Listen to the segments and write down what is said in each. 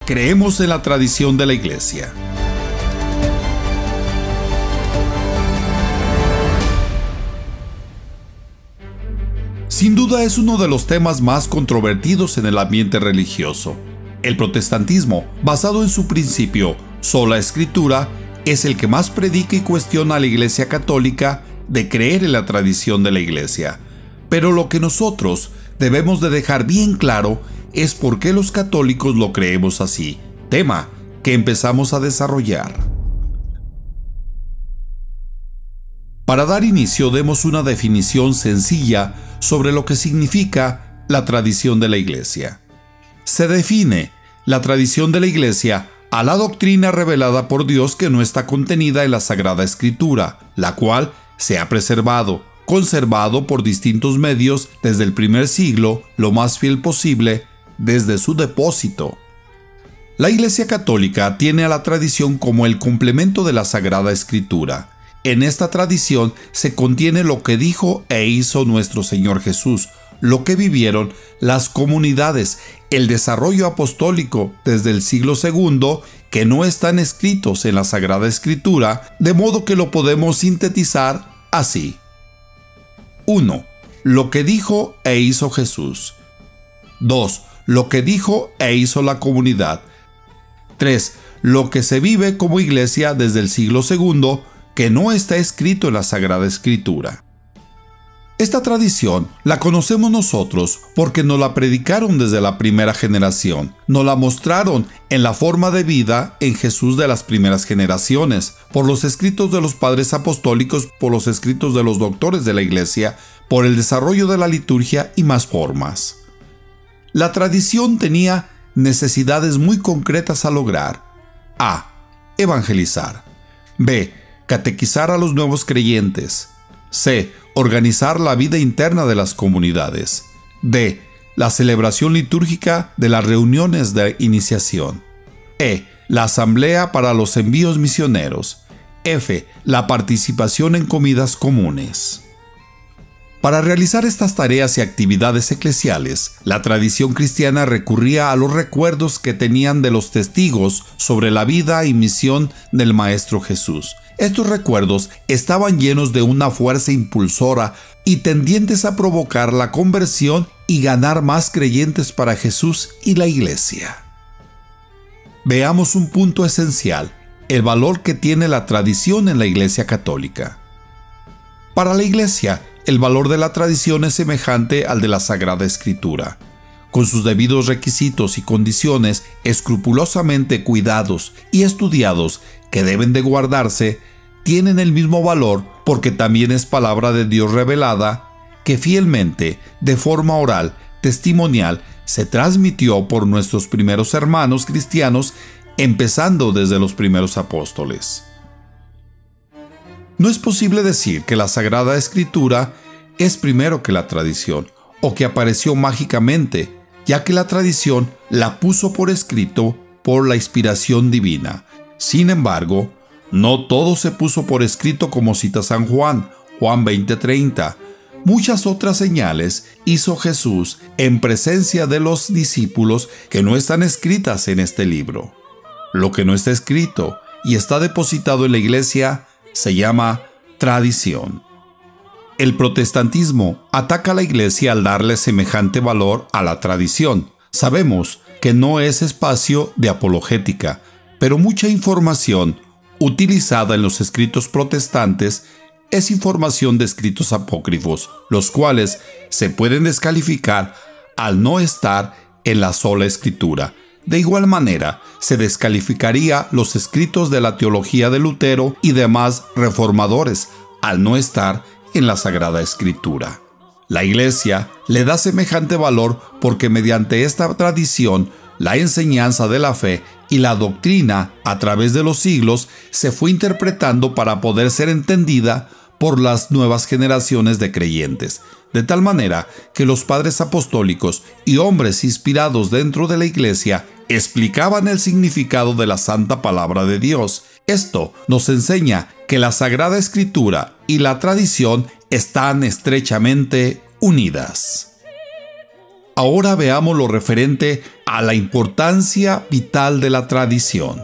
Creemos en la tradición de la Iglesia. Sin duda es uno de los temas más controvertidos en el ambiente religioso. El protestantismo, basado en su principio sola escritura, es el que más predica y cuestiona a la Iglesia Católica de creer en la tradición de la Iglesia. Pero lo que nosotros debemos de dejar bien claro es por qué los católicos lo creemos así, tema que empezamos a desarrollar. Para dar inicio, demos una definición sencilla sobre lo que significa la tradición de la Iglesia. Se define la tradición de la Iglesia a la doctrina revelada por Dios que no está contenida en la Sagrada Escritura, la cual se ha conservado por distintos medios desde el primer siglo, lo más fiel posible, desde su depósito. La Iglesia Católica tiene a la tradición como el complemento de la Sagrada Escritura. En esta tradición se contiene lo que dijo e hizo nuestro Señor Jesús, lo que vivieron las comunidades, el desarrollo apostólico desde el siglo II, que no están escritos en la Sagrada Escritura, de modo que lo podemos sintetizar así. 1. Lo que dijo e hizo Jesús. 2. Lo que dijo e hizo la comunidad. 3. Lo que se vive como iglesia desde el siglo II, que no está escrito en la Sagrada Escritura. Esta tradición la conocemos nosotros porque nos la predicaron desde la primera generación, nos la mostraron en la forma de vida en Jesús de las primeras generaciones, por los escritos de los padres apostólicos, por los escritos de los doctores de la Iglesia, por el desarrollo de la liturgia y más formas. La tradición tenía necesidades muy concretas a lograr. A. Evangelizar. B. Catequizar a los nuevos creyentes. C. Organizar la vida interna de las comunidades. D. La celebración litúrgica de las reuniones de iniciación. E. La asamblea para los envíos misioneros. F. La participación en comidas comunes. Para realizar estas tareas y actividades eclesiales, la tradición cristiana recurría a los recuerdos que tenían de los testigos sobre la vida y misión del Maestro Jesús. Estos recuerdos estaban llenos de una fuerza impulsora y tendientes a provocar la conversión y ganar más creyentes para Jesús y la Iglesia. Veamos un punto esencial, el valor que tiene la tradición en la Iglesia Católica. Para la Iglesia, el valor de la tradición es semejante al de la Sagrada Escritura. Con sus debidos requisitos y condiciones escrupulosamente cuidados y estudiados que deben de guardarse, tienen el mismo valor porque también es palabra de Dios revelada que fielmente, de forma oral, testimonial, se transmitió por nuestros primeros hermanos cristianos, empezando desde los primeros apóstoles. No es posible decir que la Sagrada Escritura es primero que la tradición, o que apareció mágicamente, ya que la tradición la puso por escrito por la inspiración divina. Sin embargo, no todo se puso por escrito como cita San Juan, Juan 20:30. Muchas otras señales hizo Jesús en presencia de los discípulos que no están escritas en este libro. Lo que no está escrito y está depositado en la Iglesia se llama tradición. El protestantismo ataca a la Iglesia al darle semejante valor a la tradición. Sabemos que no es espacio de apologética, pero mucha información utilizada en los escritos protestantes es información de escritos apócrifos, los cuales se pueden descalificar al no estar en la sola Escritura. De igual manera, se descalificaría los escritos de la teología de Lutero y demás reformadores al no estar en la Sagrada Escritura. La Iglesia le da semejante valor porque mediante esta tradición, la enseñanza de la fe y la doctrina a través de los siglos se fue interpretando para poder ser entendida por las nuevas generaciones de creyentes, de tal manera que los padres apostólicos y hombres inspirados dentro de la Iglesia explicaban el significado de la santa palabra de Dios. Esto nos enseña que la Sagrada Escritura y la tradición están estrechamente unidas. Ahora veamos lo referente a la importancia vital de la tradición.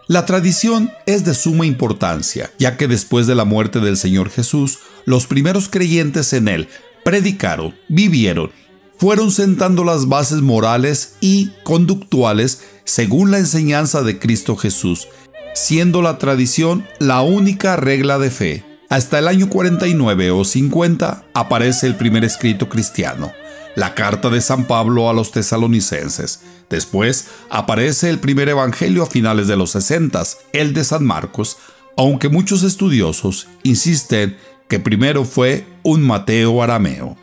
La tradición es de suma importancia, ya que después de la muerte del Señor Jesús, los primeros creyentes en Él predicaron, vivieron, fueron sentando las bases morales y conductuales según la enseñanza de Cristo Jesús, siendo la tradición la única regla de fe. Hasta el año 49 o 50 aparece el primer escrito cristiano, la carta de San Pablo a los tesalonicenses. Después aparece el primer evangelio a finales de los 60, el de San Marcos, aunque muchos estudiosos insisten que primero fue un Mateo arameo.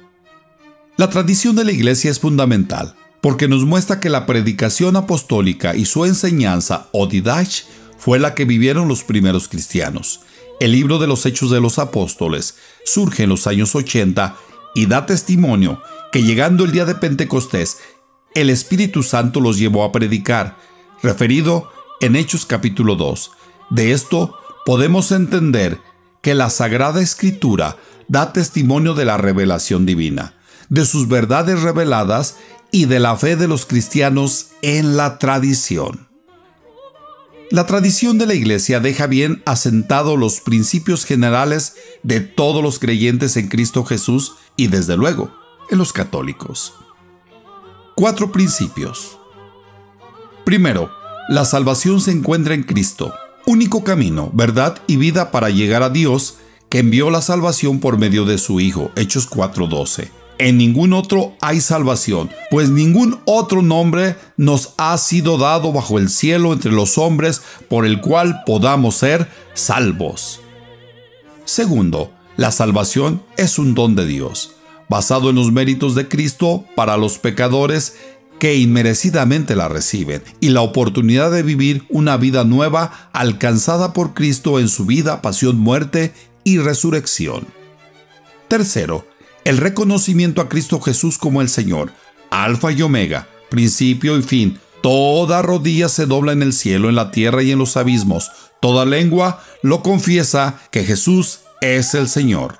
La tradición de la Iglesia es fundamental, porque nos muestra que la predicación apostólica y su enseñanza, o didache, fue la que vivieron los primeros cristianos. El libro de los Hechos de los Apóstoles surge en los años 80 y da testimonio que llegando el día de Pentecostés, el Espíritu Santo los llevó a predicar, referido en Hechos capítulo 2. De esto podemos entender que la Sagrada Escritura da testimonio de la revelación divina, de sus verdades reveladas y de la fe de los cristianos en la tradición. La tradición de la Iglesia deja bien asentados los principios generales de todos los creyentes en Cristo Jesús y, desde luego, en los católicos. 4 principios. Primero, la salvación se encuentra en Cristo, único camino, verdad y vida para llegar a Dios, que envió la salvación por medio de su Hijo. Hechos 4:12. En ningún otro hay salvación, pues ningún otro nombre nos ha sido dado bajo el cielo entre los hombres por el cual podamos ser salvos. Segundo, la salvación es un don de Dios, basado en los méritos de Cristo para los pecadores que inmerecidamente la reciben, y la oportunidad de vivir una vida nueva alcanzada por Cristo en su vida, pasión, muerte y resurrección. Tercero, el reconocimiento a Cristo Jesús como el Señor, Alfa y Omega, principio y fin. Toda rodilla se dobla en el cielo, en la tierra y en los abismos. Toda lengua lo confiesa que Jesús es el Señor.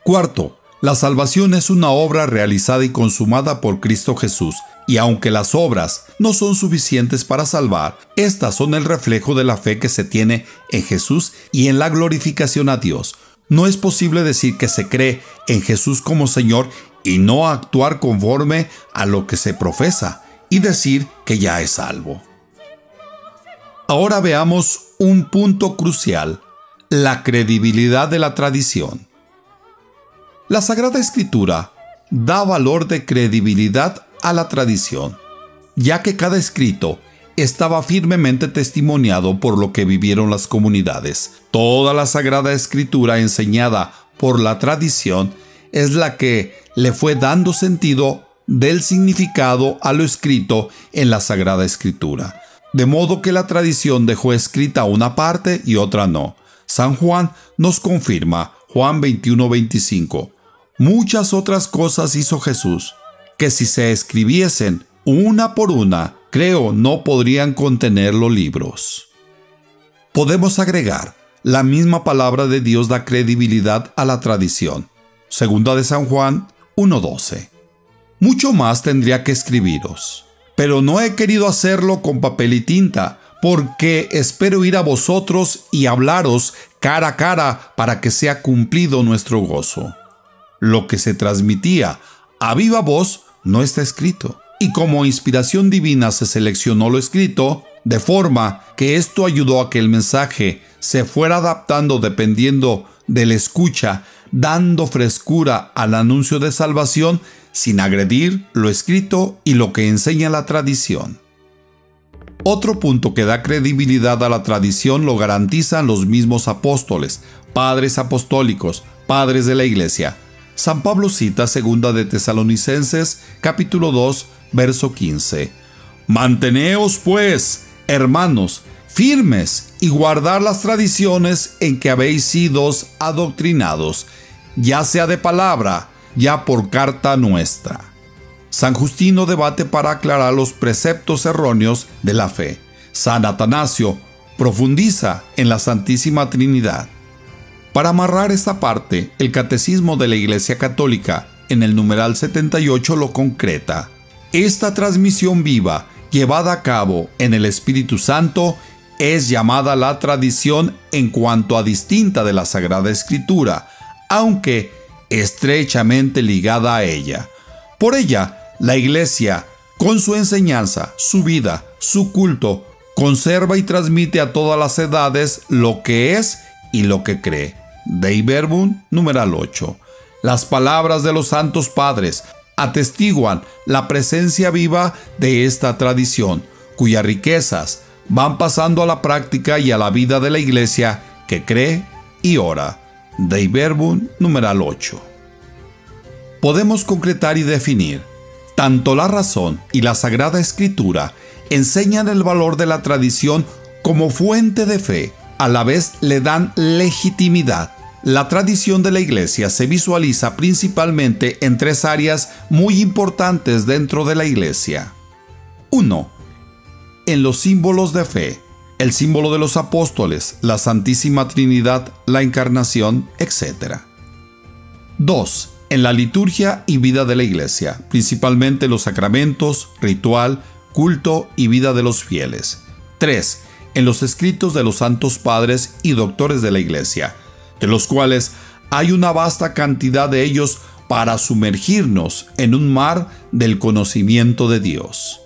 Cuarto, la salvación es una obra realizada y consumada por Cristo Jesús, y aunque las obras no son suficientes para salvar, estas son el reflejo de la fe que se tiene en Jesús y en la glorificación a Dios. No es posible decir que se cree en Jesús como Señor y no actuar conforme a lo que se profesa y decir que ya es salvo. Ahora veamos un punto crucial: la credibilidad de la tradición. La Sagrada Escritura da valor de credibilidad a la tradición, ya que cada escrito estaba firmemente testimoniado por lo que vivieron las comunidades. Toda la Sagrada Escritura enseñada por la tradición es la que le fue dando sentido del significado a lo escrito en la Sagrada Escritura, de modo que la tradición dejó escrita una parte y otra no. San Juan nos confirma, Juan 21:25, muchas otras cosas hizo Jesús, que si se escribiesen una por una, creo no podrían contener los libros. Podemos agregar, la misma palabra de Dios da credibilidad a la tradición. Segunda de San Juan 1:12. Mucho más tendría que escribiros, pero no he querido hacerlo con papel y tinta, porque espero ir a vosotros y hablaros cara a cara para que sea cumplido nuestro gozo. Lo que se transmitía a viva voz no está escrito, y como inspiración divina se seleccionó lo escrito, de forma que esto ayudó a que el mensaje se fuera adaptando dependiendo del escucha, dando frescura al anuncio de salvación sin agredir lo escrito y lo que enseña la tradición. Otro punto que da credibilidad a la tradición lo garantizan los mismos apóstoles, padres apostólicos, padres de la Iglesia. San Pablo cita 2 de Tesalonicenses, capítulo 2, verso 15. Manteneos, pues, hermanos, firmes y guardar las tradiciones en que habéis sido adoctrinados, ya sea de palabra, ya por carta nuestra. San Justino debate para aclarar los preceptos erróneos de la fe. San Atanasio profundiza en la Santísima Trinidad. Para amarrar esta parte, el Catecismo de la Iglesia Católica en el numeral 78 lo concreta. Esta transmisión viva, llevada a cabo en el Espíritu Santo, es llamada la tradición en cuanto a distinta de la Sagrada Escritura, aunque estrechamente ligada a ella. Por ella, la Iglesia, con su enseñanza, su vida, su culto, conserva y transmite a todas las edades lo que es y lo que cree. Dei Verbum, numeral 8. Las palabras de los santos padres atestiguan la presencia viva de esta tradición, cuyas riquezas van pasando a la práctica y a la vida de la Iglesia que cree y ora. Dei Verbum, numeral 8. Podemos concretar y definir. Tanto la razón y la Sagrada Escritura enseñan el valor de la tradición como fuente de fe, a la vez le dan legitimidad. La tradición de la Iglesia se visualiza principalmente en tres áreas muy importantes dentro de la Iglesia. 1. En los símbolos de fe, el símbolo de los apóstoles, la Santísima Trinidad, la Encarnación, etc. 2. En la liturgia y vida de la Iglesia, principalmente los sacramentos, ritual, culto y vida de los fieles. 3. En los escritos de los santos padres y doctores de la Iglesia, de los cuales hay una vasta cantidad de ellos para sumergirnos en un mar del conocimiento de Dios.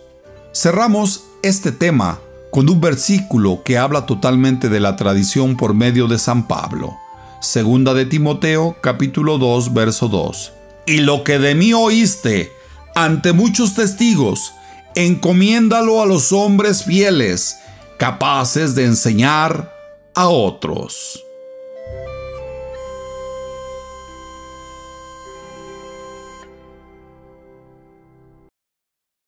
Cerramos este tema con un versículo que habla totalmente de la tradición por medio de San Pablo. Segunda de Timoteo, capítulo 2, verso 2. Y lo que de mí oíste ante muchos testigos, encomiéndalo a los hombres fieles, capaces de enseñar a otros.